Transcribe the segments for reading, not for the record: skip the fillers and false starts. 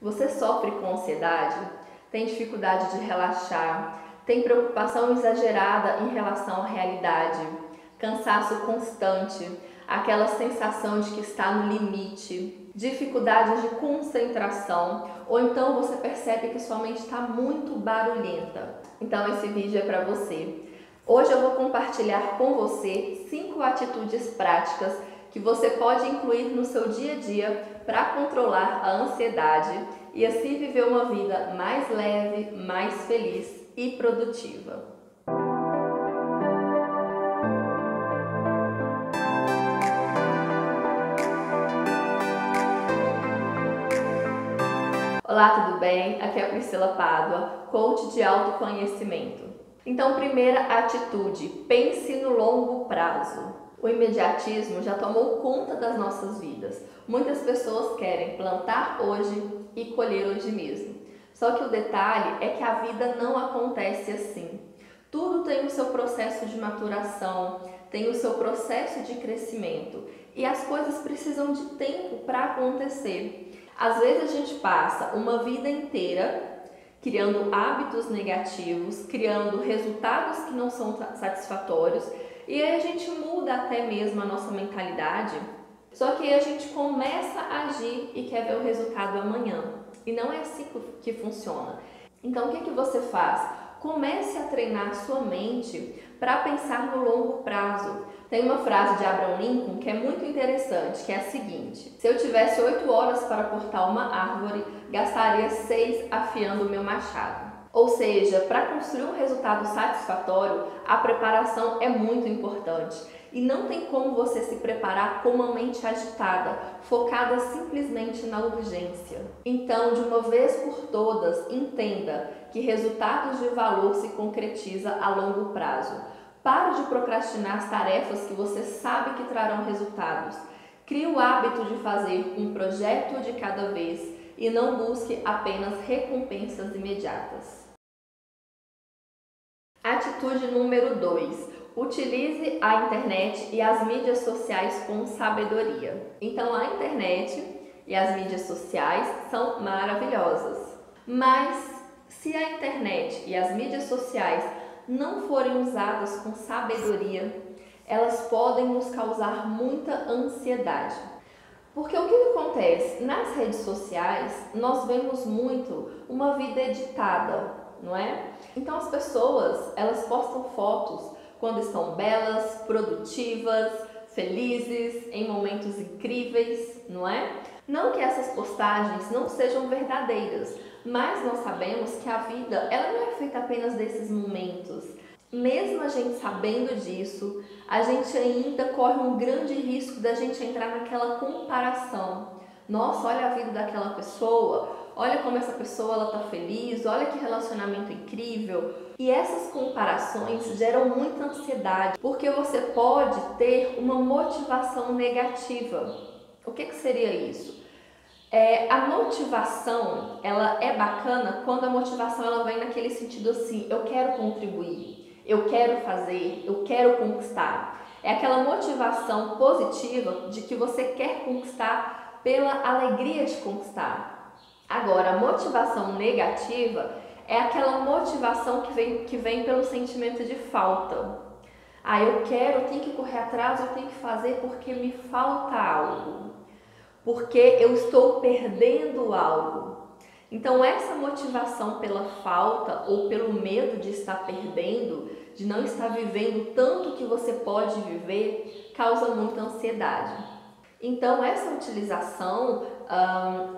Você sofre com ansiedade? Tem dificuldade de relaxar? Tem preocupação exagerada em relação à realidade? Cansaço constante? Aquela sensação de que está no limite? Dificuldade de concentração? Ou então você percebe que sua mente está muito barulhenta? Então esse vídeo é para você. Hoje eu vou compartilhar com você 5 atitudes práticas que você pode incluir no seu dia a dia para controlar a ansiedade e assim viver uma vida mais leve, mais feliz e produtiva. Olá, tudo bem? Aqui é a Priscila Pádua, coach de autoconhecimento. Então, primeira atitude, pense no longo prazo. O imediatismo já tomou conta das nossas vidas. Muitas pessoas querem plantar hoje e colher hoje mesmo. Só que o detalhe é que a vida não acontece assim. Tudo tem o seu processo de maturação, tem o seu processo de crescimento e as coisas precisam de tempo para acontecer. Às vezes a gente passa uma vida inteira criando hábitos negativos, criando resultados que não são satisfatórios, e aí a gente muda até mesmo a nossa mentalidade, só que aí a gente começa a agir e quer ver o resultado amanhã. E não é assim que funciona. Então o que você faz? Comece a treinar sua mente para pensar no longo prazo. Tem uma frase de Abraham Lincoln que é muito interessante, que é a seguinte: se eu tivesse 8 horas para cortar uma árvore, gastaria 6 afiando o meu machado. Ou seja, para construir um resultado satisfatório, a preparação é muito importante. E não tem como você se preparar com uma mente agitada, focada simplesmente na urgência. Então, de uma vez por todas, entenda que resultados de valor se concretiza a longo prazo. Pare de procrastinar as tarefas que você sabe que trarão resultados. Crie o hábito de fazer um projeto de cada vez e não busque apenas recompensas imediatas. Atitude número 2. Utilize a internet e as mídias sociais com sabedoria. Então, a internet e as mídias sociais são maravilhosas. Mas, se a internet e as mídias sociais não forem usadas com sabedoria, elas podem nos causar muita ansiedade. Porque o que acontece? Nas redes sociais, nós vemos muito uma vida editada, não é? Então as pessoas, elas postam fotos quando estão belas, produtivas, felizes, em momentos incríveis, não é? Não que essas postagens não sejam verdadeiras, mas nós sabemos que a vida, ela não é feita apenas desses momentos. Mesmo a gente sabendo disso, a gente ainda corre um grande risco da gente entrar naquela comparação. Nossa, olha a vida daquela pessoa, olha como essa pessoa ela tá feliz, olha que relacionamento incrível. E essas comparações geram muita ansiedade, porque você pode ter uma motivação negativa. O que seria isso? A motivação, ela é bacana quando a motivação ela vem naquele sentido assim, eu quero contribuir, eu quero fazer, eu quero conquistar. É aquela motivação positiva de que você quer conquistar pela alegria de conquistar. Agora, a motivação negativa é aquela motivação que vem pelo sentimento de falta. Eu quero, eu tenho que correr atrás, eu tenho que fazer porque me falta algo. Porque eu estou perdendo algo. Então essa motivação pela falta ou pelo medo de estar perdendo, de não estar vivendo tanto que você pode viver, causa muita ansiedade. Então essa utilização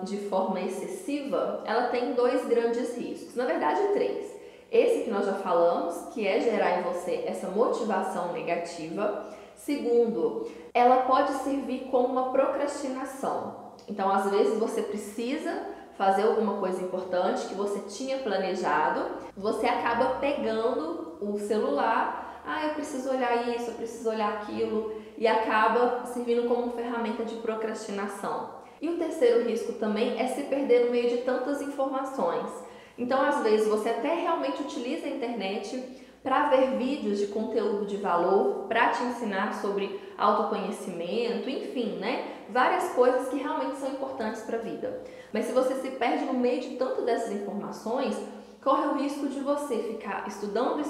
de forma excessiva, ela tem 2 grandes riscos, na verdade 3. Esse que nós já falamos, que é gerar em você essa motivação negativa. Segundo, ela pode servir como uma procrastinação. Então, às vezes você precisa fazer alguma coisa importante que você tinha planejado, você acaba pegando o celular, eu preciso olhar isso, eu preciso olhar aquilo, e acaba servindo como ferramenta de procrastinação. E o terceiro risco também é se perder no meio de tantas informações. Então, às vezes, você até realmente utiliza a internet para ver vídeos de conteúdo de valor, para te ensinar sobre autoconhecimento, enfim, né? Várias coisas que realmente são importantes para a vida. Mas se você se perde no meio de tanto dessas informações, corre o risco de você ficar estudando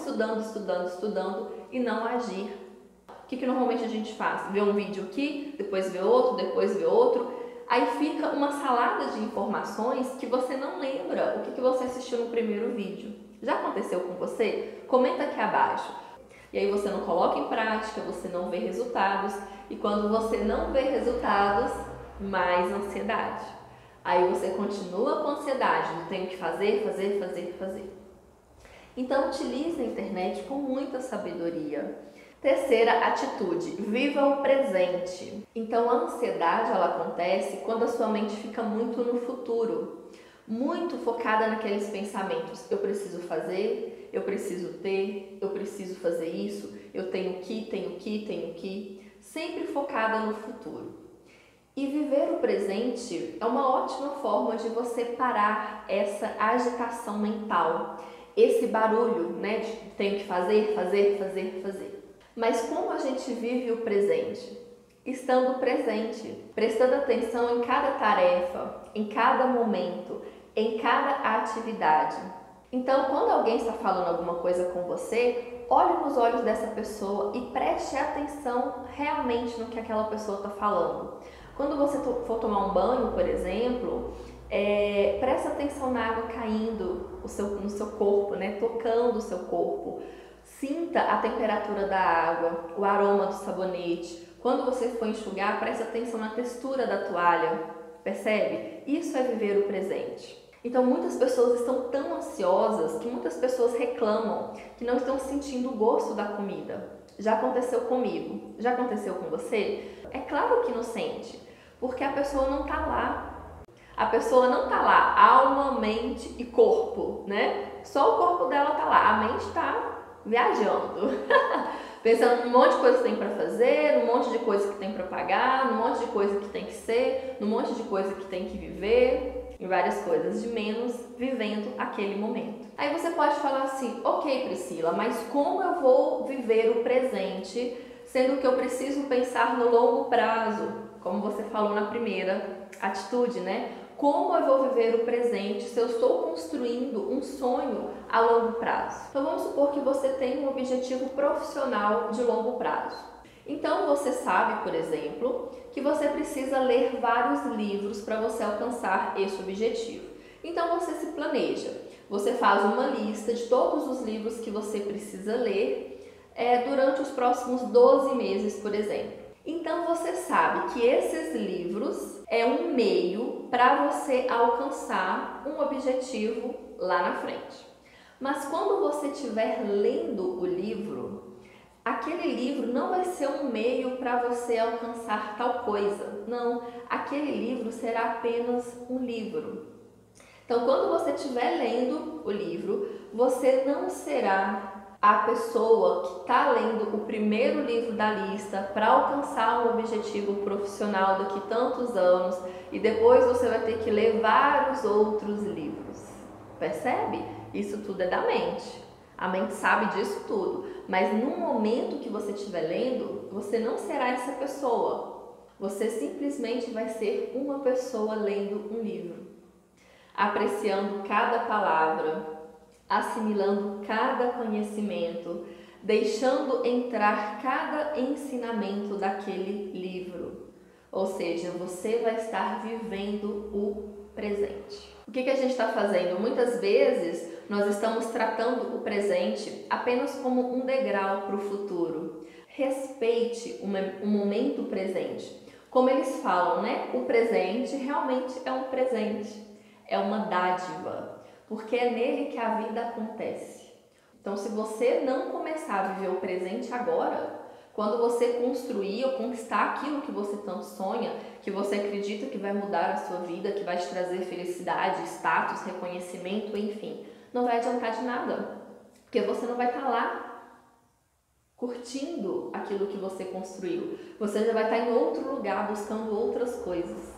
e não agir. O que normalmente a gente faz? Vê um vídeo aqui, depois vê outro, depois vê outro. Aí fica uma salada de informações que você não lembra o que você assistiu no primeiro vídeo. Já aconteceu com você? Comenta aqui abaixo. E aí você não coloca em prática, você não vê resultados. E quando você não vê resultados, mais ansiedade. Aí você continua com ansiedade, não tenho que fazer. Então utilize a internet com muita sabedoria. Terceira atitude, viva o presente. Então a ansiedade ela acontece quando a sua mente fica muito no futuro, muito focada naqueles pensamentos. Eu preciso fazer, eu preciso ter, eu preciso fazer isso, eu tenho que, sempre focada no futuro. E viver o presente é uma ótima forma de você parar essa agitação mental, esse barulho, né, de tenho que fazer. Mas como a gente vive o presente? Estando presente, prestando atenção em cada tarefa, em cada momento, em cada atividade. Então, quando alguém está falando alguma coisa com você, olhe nos olhos dessa pessoa e preste atenção realmente no que aquela pessoa está falando. Quando você for tomar um banho, por exemplo, preste atenção na água caindo no seu corpo, né? Tocando o seu corpo. Sinta a temperatura da água, o aroma do sabonete. Quando você for enxugar, preste atenção na textura da toalha. Percebe? Isso é viver o presente. Então, muitas pessoas estão tão ansiosas que muitas pessoas reclamam que não estão sentindo o gosto da comida. Já aconteceu comigo? Já aconteceu com você? É claro que não sente, porque a pessoa não está lá. A pessoa não está lá, alma, mente e corpo, né? Só o corpo dela está lá, a mente está viajando, pensando num monte de coisa que tem para fazer, num monte de coisa que tem para pagar, num monte de coisa que tem que ser, num monte de coisa que tem que viver, em várias coisas, de menos vivendo aquele momento. Aí você pode falar assim, ok Priscila, mas como eu vou viver o presente, sendo que eu preciso pensar no longo prazo, como você falou na primeira atitude, né? Como eu vou viver o presente se eu estou construindo um sonho a longo prazo? Então vamos supor que você tem um objetivo profissional de longo prazo. Então você sabe, por exemplo, que você precisa ler vários livros para você alcançar esse objetivo. Então você se planeja, você faz uma lista de todos os livros que você precisa ler durante os próximos 12 meses, por exemplo. Então você sabe que esses livros é um meio para você alcançar um objetivo lá na frente. Mas quando você estiver lendo o livro, aquele livro não vai ser um meio para você alcançar tal coisa. Não, aquele livro será apenas um livro. Então, quando você estiver lendo o livro, você não será a pessoa que está lendo o primeiro livro da lista para alcançar um objetivo profissional daqui tantos anos e depois você vai ter que ler vários outros livros. Percebe? Isso tudo é da mente. A mente sabe disso tudo, mas no momento que você estiver lendo, você não será essa pessoa. Você simplesmente vai ser uma pessoa lendo um livro, apreciando cada palavra, assimilando cada conhecimento, deixando entrar cada ensinamento daquele livro. Ou seja, você vai estar vivendo o presente. O que a gente está fazendo? Muitas vezes nós estamos tratando o presente apenas como um degrau para o futuro. Respeite o momento presente. Como eles falam, né? O presente realmente é um presente, é uma dádiva. Porque é nele que a vida acontece. Então, se você não começar a viver o presente agora, quando você construir ou conquistar aquilo que você tanto sonha, que você acredita que vai mudar a sua vida, que vai te trazer felicidade, status, reconhecimento, enfim, não vai adiantar de nada. Porque você não vai estar lá curtindo aquilo que você construiu. Você já vai estar em outro lugar buscando outras coisas.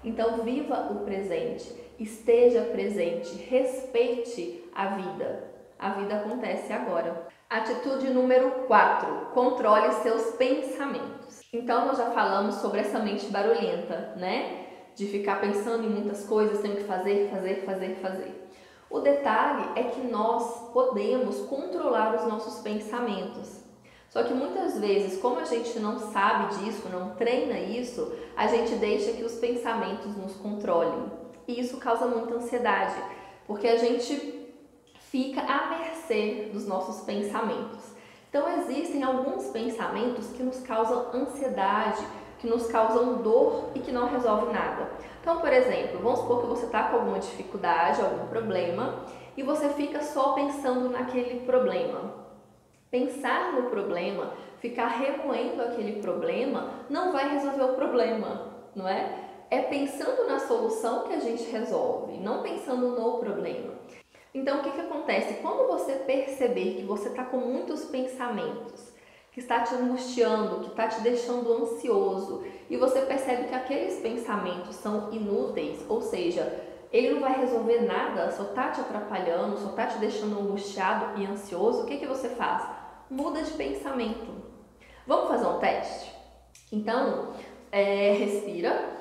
Então, viva o presente. Esteja presente, respeite a vida. A vida acontece agora. Atitude número 4, controle seus pensamentos. Então, nós já falamos sobre essa mente barulhenta, né? De ficar pensando em muitas coisas, tenho que fazer, fazer, fazer, fazer. O detalhe é que nós podemos controlar os nossos pensamentos. Só que muitas vezes, como a gente não sabe disso, não treina isso, a gente deixa que os pensamentos nos controlem. E isso causa muita ansiedade, porque a gente fica à mercê dos nossos pensamentos. Então existem alguns pensamentos que nos causam ansiedade, que nos causam dor e que não resolvem nada. Então, por exemplo, vamos supor que você está com alguma dificuldade, algum problema, e você fica só pensando naquele problema. Pensar no problema, ficar remoendo aquele problema, não vai resolver o problema, não é? É pensando na solução que a gente resolve, não pensando no problema. Então, o que acontece? Quando você perceber que você está com muitos pensamentos, que está te angustiando, que está te deixando ansioso, e você percebe que aqueles pensamentos são inúteis, ou seja, ele não vai resolver nada, só está te atrapalhando, só está te deixando angustiado e ansioso, o que você faz? Muda de pensamento. Vamos fazer um teste? Então, respira,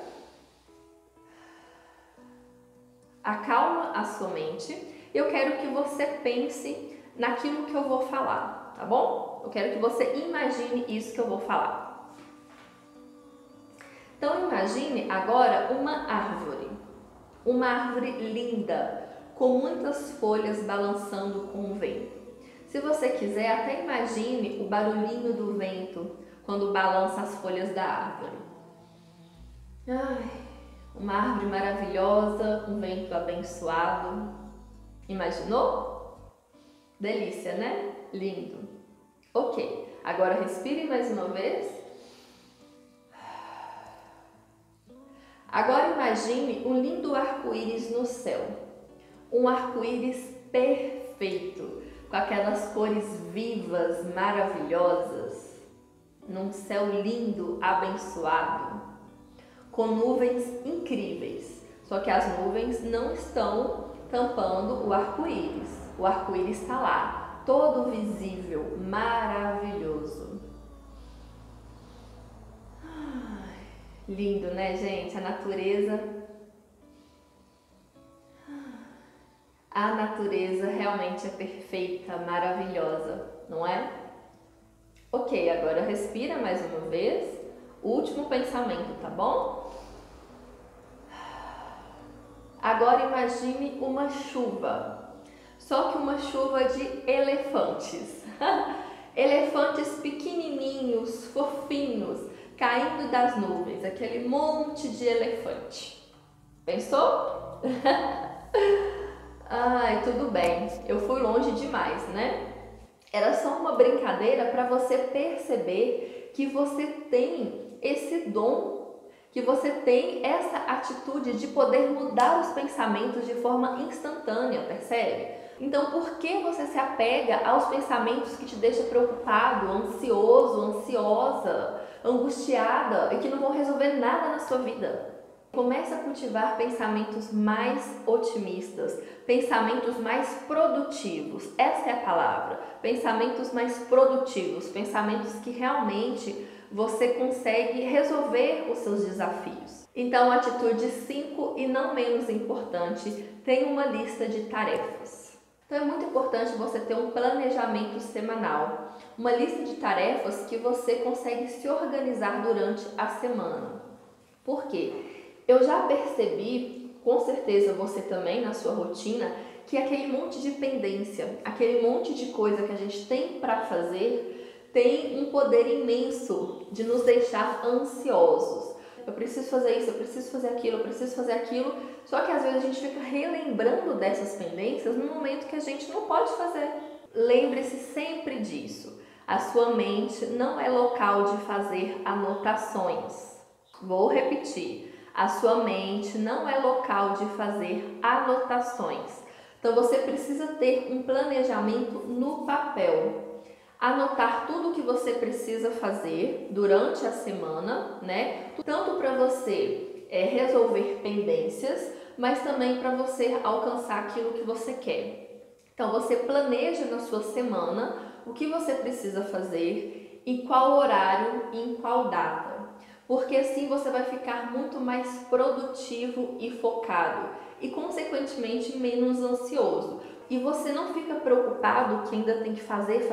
acalma a sua mente. Eu quero que você pense naquilo que eu vou falar, tá bom? Eu quero que você imagine isso que eu vou falar. Então imagine agora uma árvore linda, com muitas folhas balançando com o vento. Se você quiser, até imagine o barulhinho do vento quando balança as folhas da árvore. Ai, uma árvore maravilhosa, um vento abençoado. Imaginou? Delícia, né? Lindo. Ok, agora respire mais uma vez. Agora imagine um lindo arco-íris no céu. Um arco-íris perfeito, com aquelas cores vivas, maravilhosas, num céu lindo, abençoado, com nuvens incríveis. Só que as nuvens não estão tampando o arco-íris. O arco-íris está lá, todo visível, maravilhoso. Ai, lindo, né, gente? A natureza realmente é perfeita, maravilhosa, não é? Ok, agora respira mais uma vez. Último pensamento, tá bom? Agora imagine uma chuva, só que uma chuva de elefantes. Elefantes pequenininhos, fofinhos, caindo das nuvens, aquele monte de elefante. Pensou? Ai, tudo bem, eu fui longe demais, né? Era só uma brincadeira para você perceber que você tem esse dom, que você tem essa atitude de poder mudar os pensamentos de forma instantânea, percebe? Então, por que você se apega aos pensamentos que te deixam preocupado, ansioso, ansiosa, angustiada e que não vão resolver nada na sua vida? Comece a cultivar pensamentos mais otimistas, pensamentos mais produtivos. Essa é a palavra. Pensamentos mais produtivos, pensamentos que realmente você consegue resolver os seus desafios. Então, atitude 5 e não menos importante, tem uma lista de tarefas. Então, é muito importante você ter um planejamento semanal, uma lista de tarefas que você consegue se organizar durante a semana. Por quê? Eu já percebi, com certeza você também na sua rotina, que aquele monte de pendência, aquele monte de coisa que a gente tem para fazer, tem um poder imenso de nos deixar ansiosos. Eu preciso fazer isso, eu preciso fazer aquilo, eu preciso fazer aquilo. Só que às vezes a gente fica relembrando dessas pendências no momento que a gente não pode fazer. Lembre-se sempre disso. A sua mente não é local de fazer anotações. Vou repetir. A sua mente não é local de fazer anotações. Então você precisa ter um planejamento no papel. Anotar tudo o que você precisa fazer durante a semana, né? Tanto para você resolver pendências, mas também para você alcançar aquilo que você quer. Então você planeja na sua semana o que você precisa fazer, em qual horário e em qual data. porque assim você vai ficar muito mais produtivo e focado e, consequentemente, menos ansioso. E você não fica preocupado que ainda tem que fazer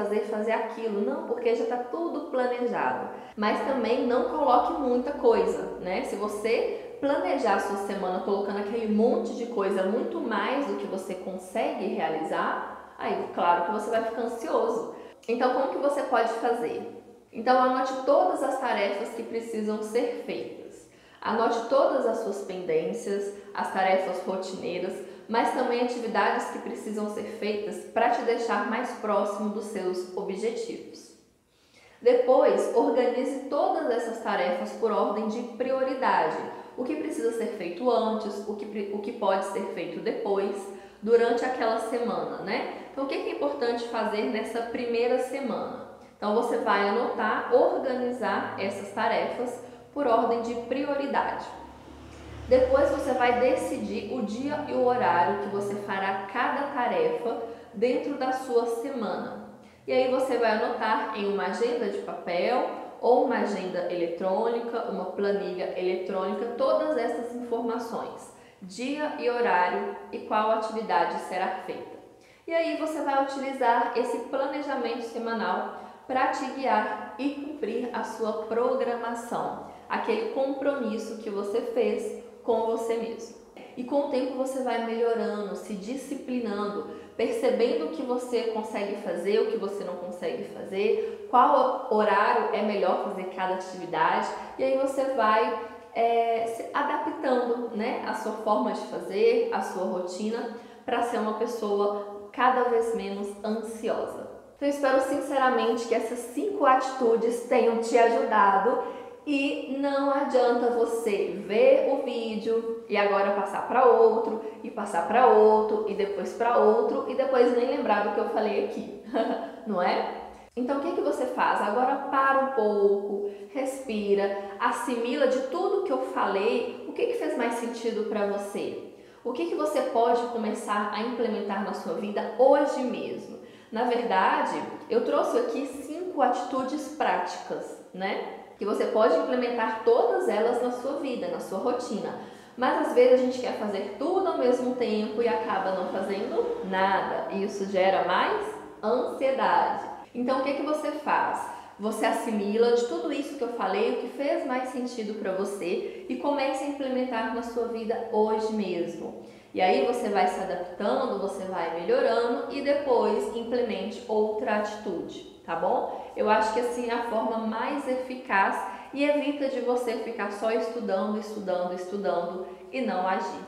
aquilo, não, porque já está tudo planejado. Mas também não coloque muita coisa, né? Se você planejar a sua semana colocando aquele monte de coisa, muito mais do que você consegue realizar, aí claro que você vai ficar ansioso. Então, como que você pode fazer? Então, anote todas as tarefas que precisam ser feitas. Anote todas as suas pendências, as tarefas rotineiras, mas também atividades que precisam ser feitas para te deixar mais próximo dos seus objetivos. Depois, organize todas essas tarefas por ordem de prioridade. O que precisa ser feito antes, o que pode ser feito depois, durante aquela semana, né? Então, o que é importante fazer nessa primeira semana? Então, você vai anotar, organizar essas tarefas por ordem de prioridade. Depois, você vai decidir o dia e o horário que você fará cada tarefa dentro da sua semana. E aí, você vai anotar em uma agenda de papel ou uma agenda eletrônica, uma planilha eletrônica, todas essas informações, dia e horário e qual atividade será feita. E aí você vai utilizar esse planejamento semanal para te guiar e cumprir a sua programação, aquele compromisso que você fez com você mesmo. E com o tempo você vai melhorando, se disciplinando, percebendo o que você consegue fazer, o que você não consegue fazer, qual horário é melhor fazer cada atividade, e aí você vai se adaptando, né, a sua forma de fazer, a sua rotina, para ser uma pessoa cada vez menos ansiosa. Então, eu espero sinceramente que essas 5 atitudes tenham te ajudado. E não adianta você ver o vídeo e agora passar para outro, e passar para outro, e depois para outro, e depois nem lembrar do que eu falei aqui, não é? Então, o que você faz? Agora para um pouco, respira, assimila de tudo que eu falei, o que fez mais sentido para você? O que você pode começar a implementar na sua vida hoje mesmo? Na verdade, eu trouxe aqui 5 atitudes práticas, né? Que você pode implementar todas elas na sua vida, na sua rotina. Mas às vezes a gente quer fazer tudo ao mesmo tempo e acaba não fazendo nada. E isso gera mais ansiedade. Então o que você faz? Você assimila de tudo isso que eu falei, o que fez mais sentido para você e comece a implementar na sua vida hoje mesmo. E aí você vai se adaptando, você vai melhorando e depois implemente outra atitude, tá bom? Eu acho que assim é a forma mais eficaz e evita de você ficar só estudando e não agir.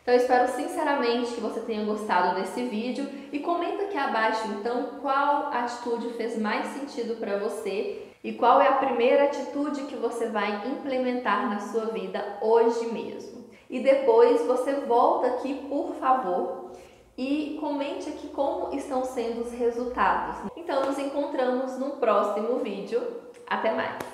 Então eu espero sinceramente que você tenha gostado desse vídeo e comenta aqui abaixo então qual atitude fez mais sentido para você e qual é a primeira atitude que você vai implementar na sua vida hoje mesmo. E depois você volta aqui, por favor, e comente aqui como estão sendo os resultados. Então nos encontramos no próximo vídeo. Até mais!